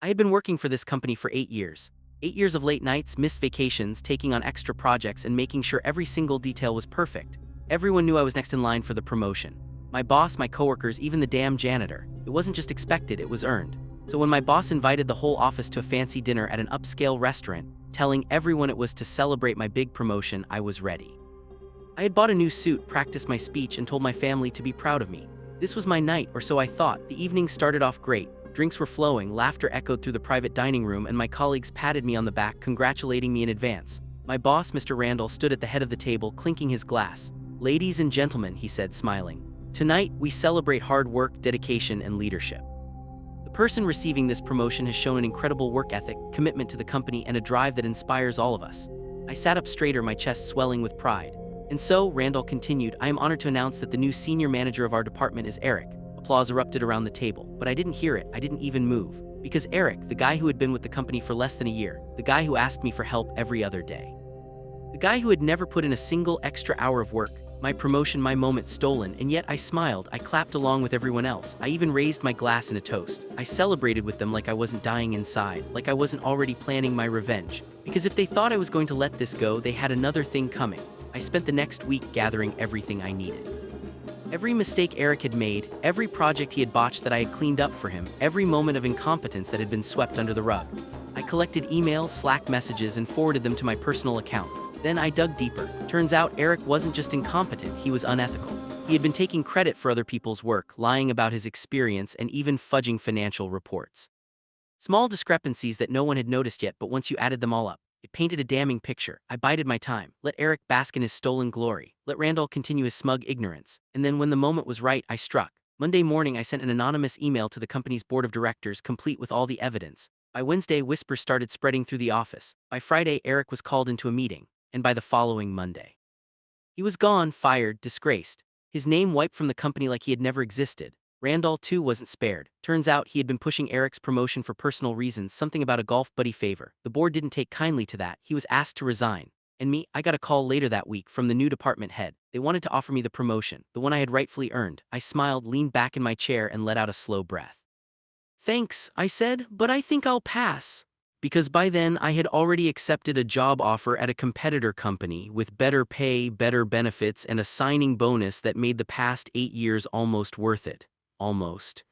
I had been working for this company for 8 years. 8 years of late nights, missed vacations, taking on extra projects, and making sure every single detail was perfect. Everyone knew I was next in line for the promotion. My boss, my coworkers, even the damn janitor. It wasn't just expected, it was earned. So when my boss invited the whole office to a fancy dinner at an upscale restaurant, telling everyone it was to celebrate my big promotion, I was ready. I had bought a new suit, practiced my speech, and told my family to be proud of me. This was my night, or so I thought. The evening started off great. Drinks were flowing, laughter echoed through the private dining room, and my colleagues patted me on the back, congratulating me in advance. My boss, Mr. Randall, stood at the head of the table, clinking his glass. "Ladies and gentlemen," he said, smiling. "Tonight, we celebrate hard work, dedication, and leadership. The person receiving this promotion has shown an incredible work ethic, commitment to the company, and a drive that inspires all of us." I sat up straighter, my chest swelling with pride. "And so," Randall continued, "I am honored to announce that the new senior manager of our department is Eric." Applause erupted around the table, but I didn't hear it, I didn't even move. Because Eric, the guy who had been with the company for less than a year, the guy who asked me for help every other day, the guy who had never put in a single extra hour of work, my promotion, my moment stolen, and yet I smiled, I clapped along with everyone else, I even raised my glass in a toast. I celebrated with them like I wasn't dying inside, like I wasn't already planning my revenge. Because if they thought I was going to let this go, they had another thing coming. I spent the next week gathering everything I needed. Every mistake Eric had made, every project he had botched that I had cleaned up for him, every moment of incompetence that had been swept under the rug. I collected emails, Slack messages, and forwarded them to my personal account. Then I dug deeper. Turns out Eric wasn't just incompetent, he was unethical. He had been taking credit for other people's work, lying about his experience, and even fudging financial reports. Small discrepancies that no one had noticed yet, but once you added them all up, it painted a damning picture. I bided my time, let Eric bask in his stolen glory, let Randall continue his smug ignorance, and then when the moment was right, I struck. Monday morning, I sent an anonymous email to the company's board of directors, complete with all the evidence. By Wednesday, whispers started spreading through the office. By Friday, Eric was called into a meeting, and by the following Monday, he was gone, fired, disgraced. His name wiped from the company like he had never existed. Randall, too, wasn't spared. Turns out he had been pushing Eric's promotion for personal reasons, something about a golf buddy favor. The board didn't take kindly to that. He was asked to resign. And me, I got a call later that week from the new department head. They wanted to offer me the promotion, the one I had rightfully earned. I smiled, leaned back in my chair, and let out a slow breath. "Thanks," I said, "but I think I'll pass." Because by then I had already accepted a job offer at a competitor company with better pay, better benefits, and a signing bonus that made the past 8 years almost worth it. Almost.